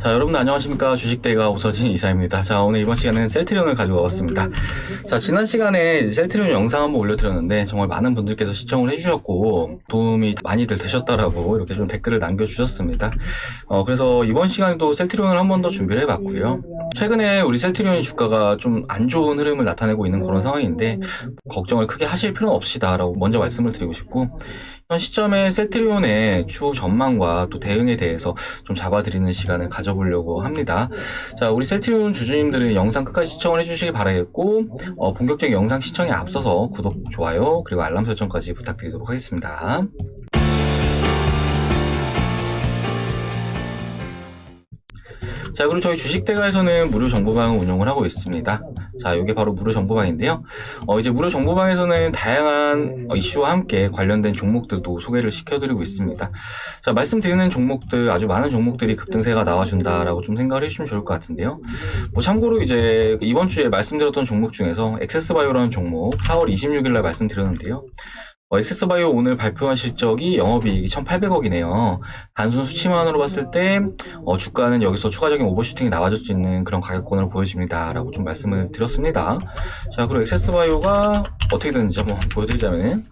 자, 여러분들 안녕하십니까. 주식대가 오서진 이사입니다. 자, 오늘 이번 시간에는 셀트리온을 가지고 왔습니다. 자, 지난 시간에 셀트리온 영상 한번 올려드렸는데 정말 많은 분들께서 시청을 해주셨고 도움이 많이들 되셨다라고 이렇게 좀 댓글을 남겨주셨습니다. 그래서 이번 시간에도 셀트리온을 한 번 더 준비를 해봤고요. 최근에 우리 셀트리온의 주가가 좀 안 좋은 흐름을 나타내고 있는 그런 상황인데 걱정을 크게 하실 필요는 없시다라고 먼저 말씀을 드리고 싶고, 현 시점에 셀트리온의 추후 전망과 또 대응에 대해서 좀 잡아드리는 시간을 가져보려고 합니다. 자, 우리 셀트리온 주주님들은 영상 끝까지 시청을 해주시기 바라겠고, 본격적인 영상 시청에 앞서서 구독, 좋아요, 그리고 알람 설정까지 부탁드리도록 하겠습니다. 자, 그리고 저희 주식대가에서는 무료 정보방을 운영을 하고 있습니다. 자, 이게 바로 무료 정보방인데요. 이제 무료 정보방에서는 다양한 이슈와 함께 관련된 종목들도 소개를 시켜드리고 있습니다. 자, 말씀드리는 종목들, 아주 많은 종목들이 급등세가 나와준다라고 좀 생각을 해주시면 좋을 것 같은데요. 참고로 이제 이번 주에 말씀드렸던 종목 중에서 액세스바이오라는 종목 4월 26일날 말씀드렸는데요. 액세스바이오 오늘 발표한 실적이 영업이익이 1,800억이네요. 단순 수치만으로 봤을 때 주가는 여기서 추가적인 오버슈팅이 나와줄 수 있는 그런 가격권을 보여줍니다 라고 좀 말씀을 드렸습니다. 자, 그리고 액세스바이오가 어떻게 되는지 한번 보여드리자면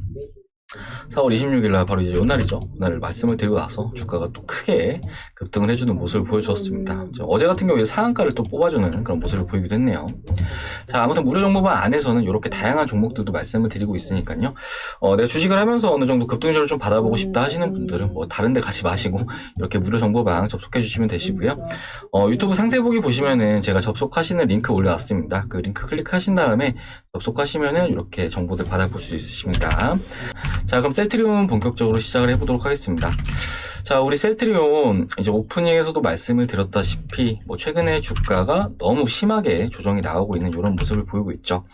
4월 26일날 바로 이제 요날이죠. 요날을 말씀을 드리고 나서 주가가 또 크게 급등을 해주는 모습을 보여주었습니다. 어제 같은 경우에 상한가를 또 뽑아주는 그런 모습을 보이기도 했네요. 자, 아무튼 무료 정보방 안에서는 이렇게 다양한 종목들도 말씀을 드리고 있으니까요. 내가 주식을 하면서 어느 정도 급등주를 좀 받아보고 싶다 하시는 분들은 다른 데 가지 마시고 이렇게 무료 정보방 접속해 주시면 되시고요. 유튜브 상세 보기 보시면은 제가 접속하시는 링크 올려놨습니다. 그 링크 클릭하신 다음에 접속하시면은 이렇게 정보들 받아볼 수 있으십니다. 자, 그럼 셀트리온 본격적으로 시작을 해보도록 하겠습니다. 자, 우리 셀트리온 이제 오프닝에서도 말씀을 드렸다시피 최근에 주가가 너무 심하게 조정이 나오고 있는 이런 모습을 보이고 있죠.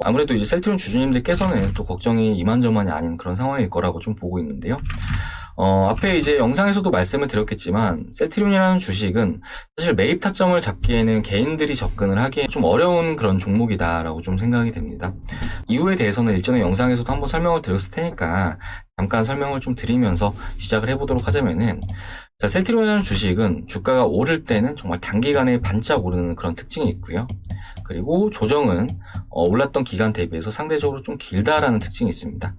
아무래도 이제 셀트리온 주주님들께서는 또 걱정이 이만저만이 아닌 그런 상황일 거라고 좀 보고 있는데요. 앞에 이제 영상에서도 말씀을 드렸겠지만 셀트리온이라는 주식은 사실 매입 타점을 잡기에는 개인들이 접근을 하기에 좀 어려운 그런 종목이다라고 좀 생각이 됩니다. 이유에 대해서는 일전에 영상에서도 한번 설명을 드렸을 테니까 잠깐 설명을 좀 드리면서 시작을 해보도록 하자면은, 자, 셀트리온이라는 주식은 주가가 오를 때는 정말 단기간에 반짝 오르는 그런 특징이 있고요. 그리고 조정은 올랐던 기간 대비해서 상대적으로 좀 길다라는 특징이 있습니다.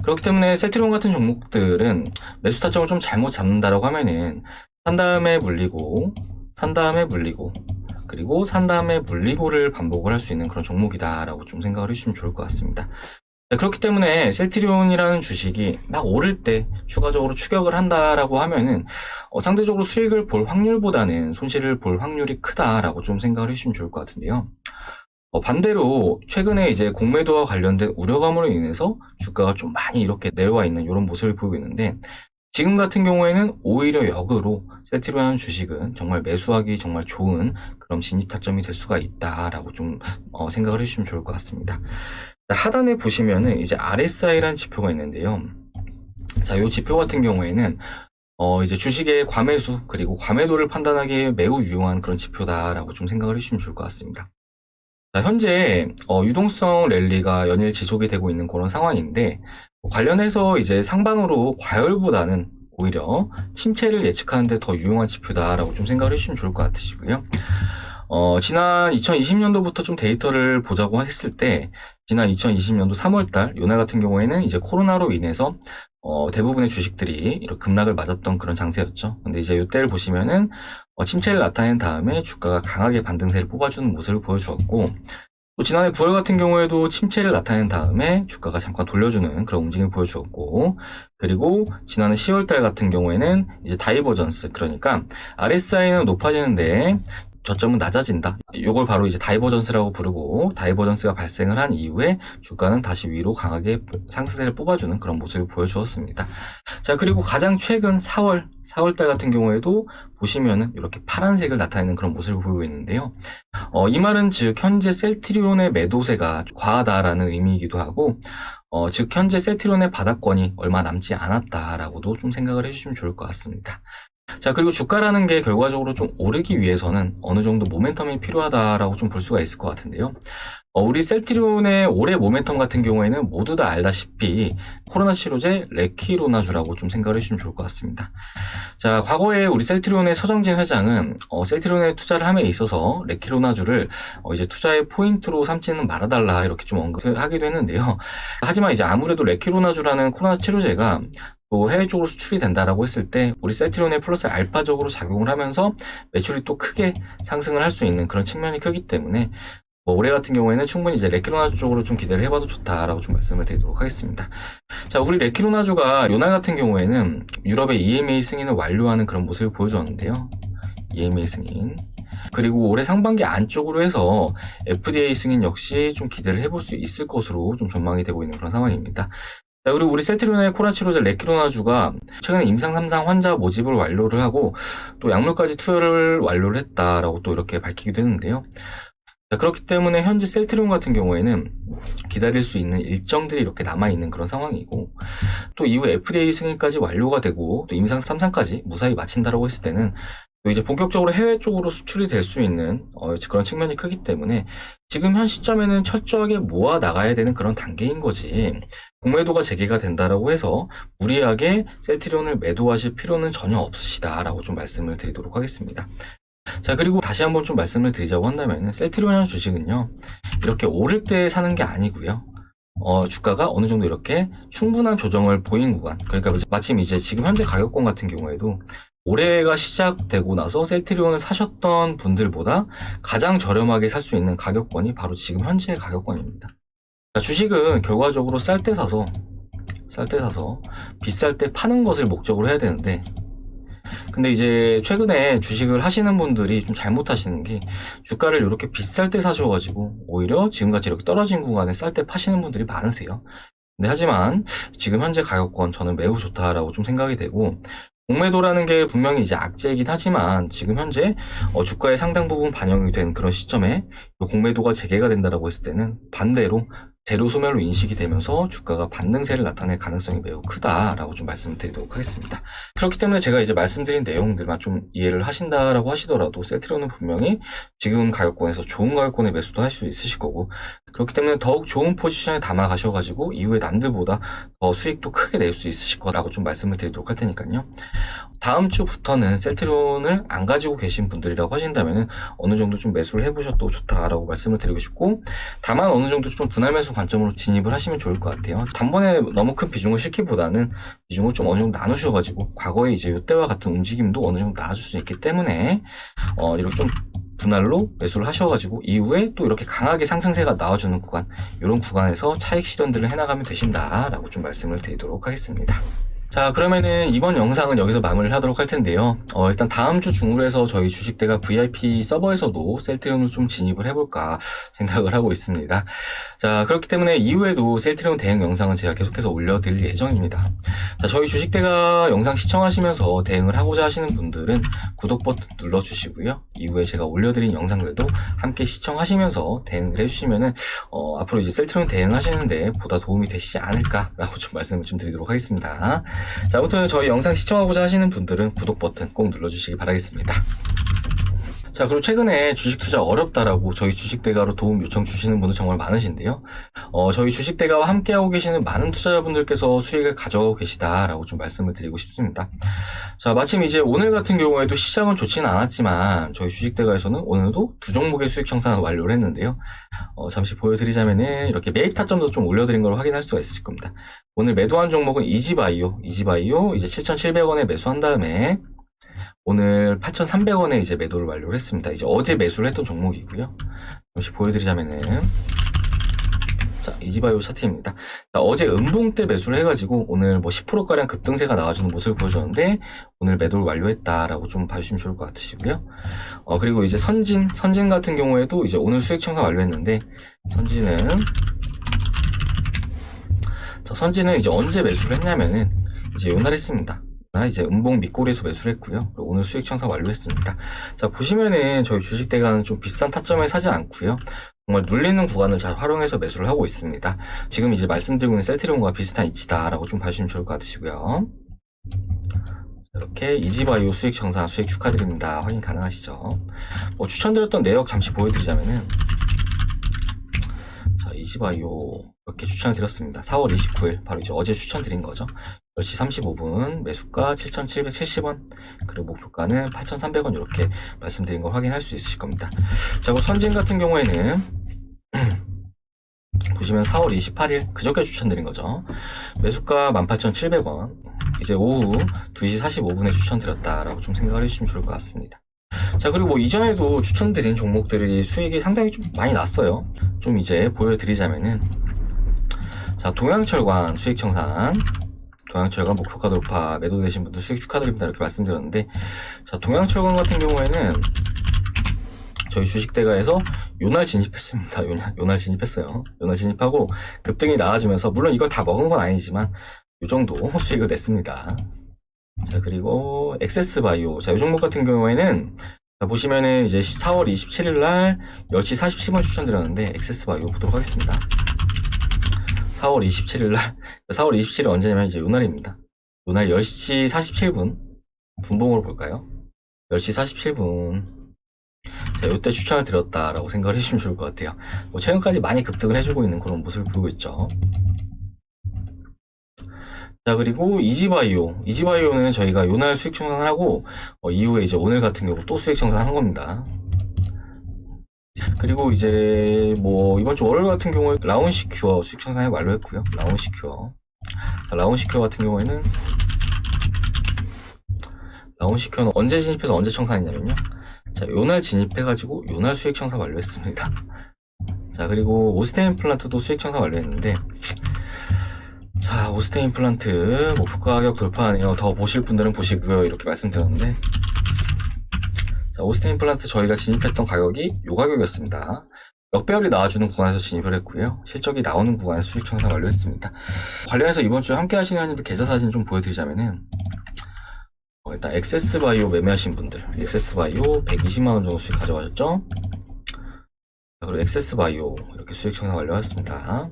그렇기 때문에 셀트리온 같은 종목들은 매수 타점을 좀 잘못 잡는다라고 하면은 산 다음에 물리고, 산 다음에 물리고, 그리고 산 다음에 물리고를 반복을 할 수 있는 그런 종목이다라고 좀 생각을 해주시면 좋을 것 같습니다. 그렇기 때문에 셀트리온이라는 주식이 막 오를 때 추가적으로 추격을 한다라고 하면은 상대적으로 수익을 볼 확률보다는 손실을 볼 확률이 크다라고 좀 생각을 해주시면 좋을 것 같은데요. 반대로 최근에 이제 공매도와 관련된 우려감으로 인해서 주가가 좀 많이 이렇게 내려와 있는 이런 모습을 보이고 있는데, 지금 같은 경우에는 오히려 역으로 셀트리온 주식은 정말 매수하기 정말 좋은 그런 진입 타점이 될 수가 있다라고 좀 생각을 해주시면 좋을 것 같습니다. 하단에 보시면은 이제 RSI라는 지표가 있는데요. 자, 이 지표 같은 경우에는 이제 주식의 과매수 그리고 과매도를 판단하기에 매우 유용한 그런 지표다라고 좀 생각을 해주시면 좋을 것 같습니다. 자, 현재 유동성 랠리가 연일 지속이 되고 있는 그런 상황인데, 관련해서 이제 상방으로 과열보다는 오히려 침체를 예측하는 데 더 유용한 지표다라고 좀 생각을 해주시면 좋을 것 같으시고요. 지난 2020년도부터 좀 데이터를 보자고 했을 때, 지난 2020년도 3월달 요날 같은 경우에는 이제 코로나로 인해서 대부분의 주식들이 이렇게 급락을 맞았던 그런 장세였죠. 근데 이제 이때를 보시면은 침체를 나타낸 다음에 주가가 강하게 반등세를 뽑아주는 모습을 보여주었고, 또 지난해 9월 같은 경우에도 침체를 나타낸 다음에 주가가 잠깐 돌려주는 그런 움직임을 보여주었고, 그리고 지난해 10월달 같은 경우에는 이제 다이버전스, 그러니까 RSI는 높아지는데 저점은 낮아진다. 이걸 바로 이제 다이버전스라고 부르고, 다이버전스가 발생을 한 이후에 주가는 다시 위로 강하게 상승세를 뽑아주는 그런 모습을 보여주었습니다. 자, 그리고 가장 최근 4월달 같은 경우에도 보시면은 이렇게 파란색을 나타내는 그런 모습을 보이고 있는데요. 이 말은 즉 현재 셀트리온의 매도세가 과하다라는 의미이기도 하고, 즉 현재 셀트리온의 바닥권이 얼마 남지 않았다라고도 좀 생각을 해주시면 좋을 것 같습니다. 자, 그리고 주가라는 게 결과적으로 좀 오르기 위해서는 어느 정도 모멘텀이 필요하다라고 좀 볼 수가 있을 것 같은데요. 우리 셀트리온의 올해 모멘텀 같은 경우에는 모두 다 알다시피 코로나 치료제 레키로나주라고 좀 생각을 해주시면 좋을 것 같습니다. 자, 과거에 우리 셀트리온의 서정진 회장은 셀트리온에 투자를 함에 있어서 레키로나주를 이제 투자의 포인트로 삼지는 말아달라 이렇게 좀 언급을 하기도 했는데요. 하지만 이제 아무래도 레키로나주라는 코로나 치료제가 또 해외 쪽으로 수출이 된다라고 했을 때 우리 셀트리온의 플러스 알파적으로 작용을 하면서 매출이 또 크게 상승을 할 수 있는 그런 측면이 크기 때문에 올해 같은 경우에는 충분히 이제 레키로나주 쪽으로 좀 기대를 해봐도 좋다라고 좀 말씀을 드리도록 하겠습니다. 자, 우리 레키로나주가 요날 같은 경우에는 유럽의 EMA 승인을 완료하는 그런 모습을 보여줬는데요. EMA 승인. 그리고 올해 상반기 안쪽으로 해서 FDA 승인 역시 좀 기대를 해볼 수 있을 것으로 좀 전망이 되고 있는 그런 상황입니다. 자, 그리고 우리 셀트리온의 코로나 치료제 레키로나주가 최근에 임상 3상 환자 모집을 완료를 하고 또 약물까지 투여를 완료를 했다라고 또 이렇게 밝히기도 했는데요. 자, 그렇기 때문에 현재 셀트리온 같은 경우에는 기다릴 수 있는 일정들이 이렇게 남아있는 그런 상황이고 또 이후 FDA 승인까지 완료가 되고 또 임상 3상까지 무사히 마친다라고 했을 때는 또 이제 본격적으로 해외 쪽으로 수출이 될 수 있는 그런 측면이 크기 때문에 지금 현 시점에는 철저하게 모아 나가야 되는 그런 단계인 거지. 공매도가 재개가 된다라고 해서 무리하게 셀트리온을 매도하실 필요는 전혀 없으시다라고 좀 말씀을 드리도록 하겠습니다. 자, 그리고 다시 한번 좀 말씀을 드리자고 한다면 셀트리온 주식은요 이렇게 오를 때 사는 게 아니고요. 주가가 어느 정도 이렇게 충분한 조정을 보인 구간, 그러니까 마침 이제 지금 현재 가격권 같은 경우에도 올해가 시작되고 나서 셀트리온을 사셨던 분들보다 가장 저렴하게 살 수 있는 가격권이 바로 지금 현재의 가격권입니다. 자, 주식은 결과적으로 쌀 때 사서 비쌀 때 파는 것을 목적으로 해야 되는데 근데 이제 최근에 주식을 하시는 분들이 좀 잘못하시는 게 주가를 이렇게 비쌀 때 사셔가지고 오히려 지금같이 이렇게 떨어진 구간에 쌀 때 파시는 분들이 많으세요. 근데 하지만 지금 현재 가격권 저는 매우 좋다라고 좀 생각이 되고 공매도라는 게 분명히 이제 악재이긴 하지만 지금 현재 주가의 상당 부분 반영이 된 그런 시점에 공매도가 재개가 된다라고 했을 때는 반대로 재료 소멸로 인식이 되면서 주가가 반등세를 나타낼 가능성이 매우 크다라고 좀 말씀을 드리도록 하겠습니다. 그렇기 때문에 제가 이제 말씀드린 내용들만 좀 이해를 하신다라고 하시더라도 셀트리온은 분명히 지금 가격권에서 좋은 가격권에 매수도 할 수 있으실 거고 그렇기 때문에 더욱 좋은 포지션에 담아 가셔가지고 이후에 남들보다 더 수익도 크게 낼 수 있으실 거라고 좀 말씀을 드리도록 할 테니까요. 다음 주부터는 셀트리온을 안 가지고 계신 분들이라고 하신다면은 어느 정도 좀 매수를 해보셔도 좋다라고 말씀을 드리고 싶고 다만 어느 정도 좀 분할 매수 관점으로 진입을 하시면 좋을 것 같아요. 단번에 너무 큰 비중을 싣기보다는 비중을 좀 어느 정도 나누셔가지고 과거에 이제 이때와 같은 움직임도 어느 정도 나아줄 수 있기 때문에 이렇게 좀 분할로 매수를 하셔가지고 이후에 또 이렇게 강하게 상승세가 나와주는 구간 이런 구간에서 차익 실현들을 해나가면 되신다라고 좀 말씀을 드리도록 하겠습니다. 자, 그러면은 이번 영상은 여기서 마무리를 하도록 할 텐데요. 일단 다음 주 중으로 해서 저희 주식대가 VIP 서버에서도 셀트리온을 좀 진입을 해볼까 생각을 하고 있습니다. 자, 그렇기 때문에 이후에도 셀트리온 대응 영상은 제가 계속해서 올려드릴 예정입니다. 자, 저희 주식대가 영상 시청하시면서 대응을 하고자 하시는 분들은 구독 버튼 눌러주시고요. 이후에 제가 올려드린 영상들도 함께 시청하시면서 대응을 해주시면은 앞으로 이제 셀트리온 대응하시는데 보다 도움이 되시지 않을까라고 좀 말씀을 좀 드리도록 하겠습니다. 자, 아무튼 저희 영상 시청하고자 하시는 분들은 구독 버튼 꼭 눌러주시기 바라겠습니다. 자, 그리고 최근에 주식 투자 어렵다라고 저희 주식대가로 도움 요청 주시는 분들 정말 많으신데요. 저희 주식대가와 함께하고 계시는 많은 투자자분들께서 수익을 가져가고 계시다라고 좀 말씀을 드리고 싶습니다. 자, 마침 이제 오늘 같은 경우에도 시장은 좋지는 않았지만 저희 주식대가에서는 오늘도 두 종목의 수익 청산을 완료를 했는데요. 잠시 보여드리자면은 이렇게 매입 타점도 좀 올려드린 걸 확인할 수가 있을 겁니다. 오늘 매도한 종목은 이지바이오 이제 7,700원에 매수한 다음에 오늘 8,300원에 이제 매도를 완료를 했습니다. 이제 어제 매수를 했던 종목이고요. 잠시 보여드리자면은 자, 이지바이오 차트입니다. 자, 어제 음봉 때 매수를 해가지고 오늘 뭐 10%가량 급등세가 나와주는 모습을 보여줬는데 오늘 매도를 완료했다라고 좀 봐주시면 좋을 것 같으시고요. 그리고 이제 선진 같은 경우에도 이제 오늘 수익 청산 완료했는데 선진은 이제 언제 매수를 했냐면은 이제 요날 했습니다. 이제 음봉 밑꼬리에서 매수를 했고요. 그리고 오늘 수익 청산 완료했습니다. 자, 보시면은 저희 주식대가는 좀 비싼 타점에 사지 않고요. 정말 눌리는 구간을 잘 활용해서 매수를 하고 있습니다. 지금 이제 말씀드리고 있는 셀트리온과 비슷한 위치다라고 좀 봐주시면 좋을 것 같으시고요. 이렇게 이지바이오 수익 정상 수익 축하드립니다. 확인 가능하시죠? 뭐 추천드렸던 내역 잠시 보여드리자면은, 자, 이지바이오 이렇게 추천드렸습니다. 4월 29일 바로 이제 어제 추천드린 거죠. 10시 35분 매수가 7,770원, 그리고 목표가는 8,300원 이렇게 말씀드린 걸 확인할 수 있으실 겁니다. 자, 그리고 선진 같은 경우에는 보시면 4월 28일 그저께 추천드린 거죠. 매수가 18,700원. 이제 오후 2시 45분에 추천드렸다라고 좀 생각을 해주시면 좋을 것 같습니다. 자, 그리고 뭐 이전에도 추천드린 종목들이 수익이 상당히 좀 많이 났어요. 좀 이제 보여드리자면은, 자, 동양철관 수익 청산, 동양철관 목표가 돌파 매도되신 분들 수익 축하드립니다 이렇게 말씀드렸는데, 자, 동양철관 같은 경우에는 저희 주식대가에서 요날 진입했습니다. 요날 진입했어요. 요날 진입하고 급등이 나와주면서, 물론 이걸 다 먹은 건 아니지만 요 정도 수익을 냈습니다. 자, 그리고 엑세스바이오. 자, 이 종목 같은 경우에는 자, 보시면은 이제 4월 27일 날 10시 47분 추천드렸는데, 엑세스바이오 보도록 하겠습니다. 4월 27일 날, 4월 27일 언제냐면 이제 요날입니다. 요날 10시 47분 분봉으로 볼까요? 10시 47분. 자, 요때 추천을 드렸다라고 생각을 해주시면 좋을 것 같아요. 뭐 최근까지 많이 급등을 해주고 있는 그런 모습을 보이고 있죠. 자, 그리고 이지바이오는 저희가 요날 수익 청산을 하고, 이후에 이제 오늘 같은 경우 또 수익 청산한 겁니다. 그리고 이제 뭐 이번 주 월요일 같은 경우에 라온시큐어 수익 청산을 완료했고요. 라온시큐어. 자, 라온시큐어 같은 경우에는, 라온시큐어는 언제 진입해서 언제 청산했냐면요. 자, 요날 진입해가지고 요날 수익 청산 완료했습니다. 자, 그리고 오스테인 플란트도 수익 청산 완료했는데, 자, 오스테인 플란트 목표 가격 돌파하네요. 더 보실 분들은 보시고요. 이렇게 말씀드렸는데, 자, 오스테인 플란트 저희가 진입했던 가격이 요 가격이었습니다. 역배열이 나와주는 구간에서 진입을 했고요. 실적이 나오는 구간에서 수익 청산 완료했습니다. 관련해서 이번 주 함께 하시는 회원님들 계좌 사진 좀 보여드리자면은, 일단 엑세스바이오 매매하신 분들, 엑세스바이오 120만원 정도 수익 가져가셨죠? 자, 그리고 엑세스바이오 이렇게 수익 청산 완료했습니다.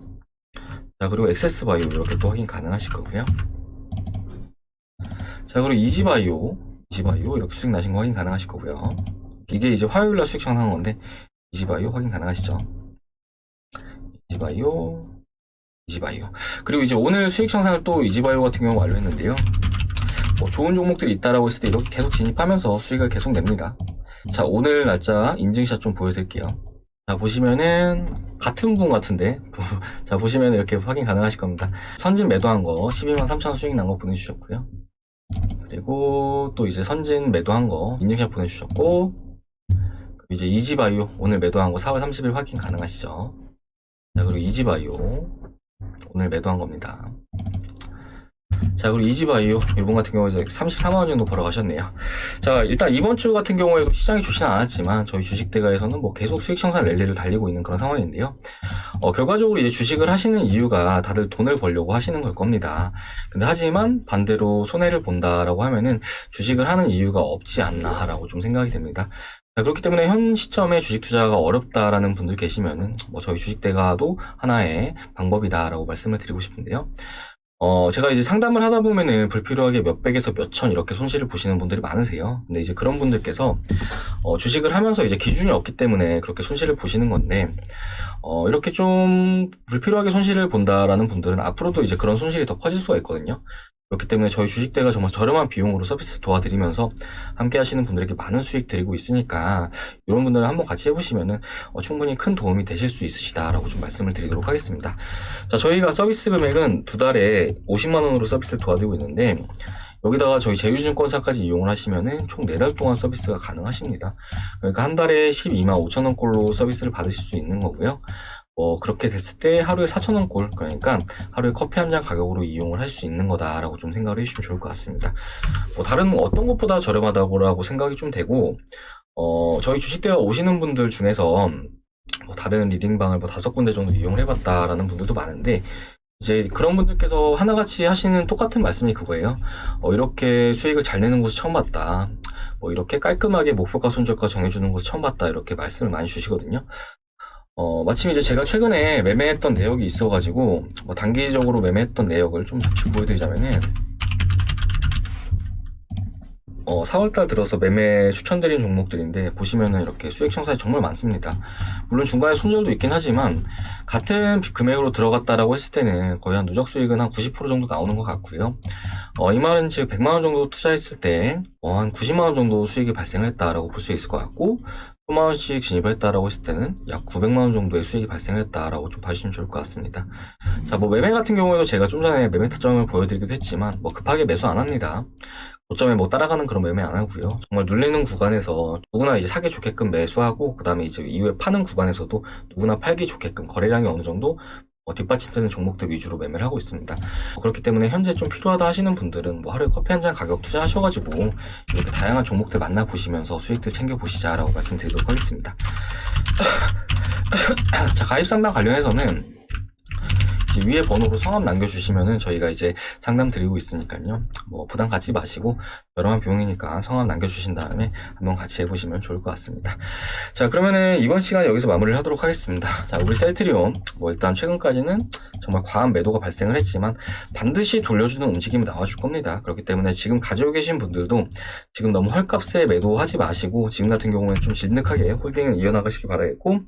자, 그리고 엑세스바이오 이렇게 또 확인 가능하실 거고요. 자, 그리고 이지바이오 이렇게 수익 나신 거 확인 가능하실 거고요. 이게 이제 화요일날 수익 청산한 건데, 이지바이오 확인 가능하시죠? 이지바이오. 그리고 이제 오늘 수익 청산을 또 이지바이오 같은 경우 완료했는데요. 뭐 좋은 종목들이 있다라고 했을 때 이렇게 계속 진입하면서 수익을 계속 냅니다. 자, 오늘 날짜 인증샷 좀 보여드릴게요. 자, 보시면은 같은 분 같은데, 자, 보시면 이렇게 확인 가능하실 겁니다. 선진 매도한 거 123,000원 수익 난 거 보내주셨고요. 그리고 또 이제 선진 매도한 거 인증샷 보내주셨고, 그리고 이제 이지바이오 오늘 매도한 거 4월 30일 확인 가능하시죠? 자, 그리고 이지바이오 오늘 매도한 겁니다. 자, 그리고 이지바이오 이번 같은 경우에 이제 34만원 정도 벌어가셨네요. 자, 일단 이번 주 같은 경우에도 시장이 좋지는 않았지만 저희 주식대가에서는 뭐 계속 수익 청산 랠리를 달리고 있는 그런 상황인데요. 결과적으로 이제 주식을 하시는 이유가 다들 돈을 벌려고 하시는 걸 겁니다. 근데 하지만 반대로 손해를 본다라고 하면은 주식을 하는 이유가 없지 않나라고 좀 생각이 됩니다. 자, 그렇기 때문에 현 시점에 주식 투자가 어렵다라는 분들 계시면은 뭐 저희 주식대가도 하나의 방법이다라고 말씀을 드리고 싶은데요. 제가 이제 상담을 하다 보면은 불필요하게 몇백에서 몇천 이렇게 손실을 보시는 분들이 많으세요. 근데 이제 그런 분들께서, 주식을 하면서 이제 기준이 없기 때문에 그렇게 손실을 보시는 건데, 이렇게 좀 불필요하게 손실을 본다라는 분들은 앞으로도 이제 그런 손실이 더 커질 수가 있거든요. 그렇기 때문에 저희 주식대가 정말 저렴한 비용으로 서비스 도와드리면서 함께 하시는 분들에게 많은 수익 드리고 있으니까 이런 분들은 한번 같이 해보시면은 충분히 큰 도움이 되실 수 있으시다라고 좀 말씀을 드리도록 하겠습니다. 자, 저희가 서비스 금액은 두 달에 50만원으로 서비스를 도와드리고 있는데, 여기다가 저희 제휴증권사까지 이용을 하시면은 총 4달 동안 서비스가 가능하십니다. 그러니까 한 달에 12만 5천원 꼴로 서비스를 받으실 수 있는 거고요. 그렇게 됐을 때 하루에 4,000원 꼴, 그러니까 하루에 커피 한 잔 가격으로 이용을 할 수 있는 거다라고 좀 생각을 해주시면 좋을 것 같습니다. 다른 어떤 것보다 저렴하다고 생각이 좀 되고, 저희 주식대가 오시는 분들 중에서 다른 리딩방을 5군데 정도 이용을 해봤다라는 분들도 많은데, 이제 그런 분들께서 하나같이 하시는 똑같은 말씀이 그거예요. 이렇게 수익을 잘 내는 곳을 처음 봤다. 이렇게 깔끔하게 목표가 손절가 정해주는 곳을 처음 봤다. 이렇게 말씀을 많이 주시거든요. 마침 이제 제가 최근에 매매했던 내역이 있어가지고, 단기적으로 매매했던 내역을 좀 잠시 보여드리자면은, 4월달 들어서 매매 추천드린 종목들인데 보시면은 이렇게 수익 청산이 정말 많습니다. 물론 중간에 손절도 있긴 하지만 같은 금액으로 들어갔다라고 했을 때는 거의 한 누적 수익은 한 90% 정도 나오는 것 같고요. 이 말은 즉 100만원 정도 투자했을 때 한 90만원 정도 수익이 발생을 했다라고 볼 수 있을 것 같고 10만원씩 진입을 했다라고 했을 때는 약 900만원 정도의 수익이 발생을 했다라고 좀 봐주시면 좋을 것 같습니다. 자, 매매 같은 경우에도 제가 좀 전에 매매 타점을 보여드리기도 했지만 급하게 매수 안 합니다. 고점에 따라가는 그런 매매 안 하고요. 정말 눌리는 구간에서 누구나 이제 사기 좋게끔 매수하고 그 다음에 이제 이후에 파는 구간에서도 누구나 팔기 좋게끔 거래량이 어느 정도 뒷받침되는 종목들 위주로 매매를 하고 있습니다. 그렇기 때문에 현재 좀 필요하다 하시는 분들은 하루에 커피 한 잔 가격 투자하셔가지고 이렇게 다양한 종목들 만나보시면서 수익들 챙겨보시자라고 말씀드리도록 하겠습니다. 자, 가입 상담 관련해서는 위에 번호로 성함 남겨주시면은 저희가 이제 상담 드리고 있으니까요. 부담 갖지 마시고 저렴한 비용이니까 성함 남겨주신 다음에 한번 같이 해보시면 좋을 것 같습니다. 자, 그러면은 이번 시간에 여기서 마무리를 하도록 하겠습니다. 자, 우리 셀트리온 일단 최근까지는 정말 과한 매도가 발생을 했지만 반드시 돌려주는 움직임이 나와줄 겁니다. 그렇기 때문에 지금 가지고 계신 분들도 지금 너무 헐값에 매도하지 마시고 지금 같은 경우는 좀 진득하게 홀딩을 이어나가시기 바라겠고,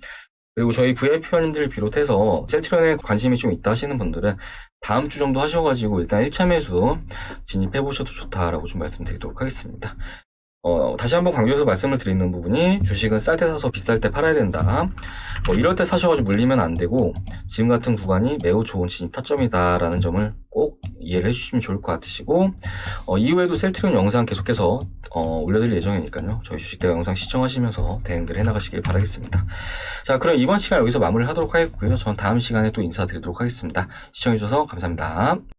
그리고 저희 VIP원님들을 비롯해서 셀트리온에 관심이 좀 있다 하시는 분들은 다음 주 정도 하셔가지고 일단 1차 매수 진입해보셔도 좋다라고 좀 말씀드리도록 하겠습니다. 다시 한번 강조해서 말씀을 드리는 부분이 주식은 쌀 때 사서 비쌀 때 팔아야 된다. 이럴 때 사셔가지고 물리면 안 되고 지금 같은 구간이 매우 좋은 진입 타점이다라는 점을 꼭 이해를 해주시면 좋을 것 같으시고, 이후에도 셀트리온 영상 계속해서 올려드릴 예정이니까요. 저희 주식대가 영상 시청하시면서 대응들 해나가시길 바라겠습니다. 자, 그럼 이번 시간 여기서 마무리를 하도록 하겠고요. 전 다음 시간에 또 인사드리도록 하겠습니다. 시청해주셔서 감사합니다.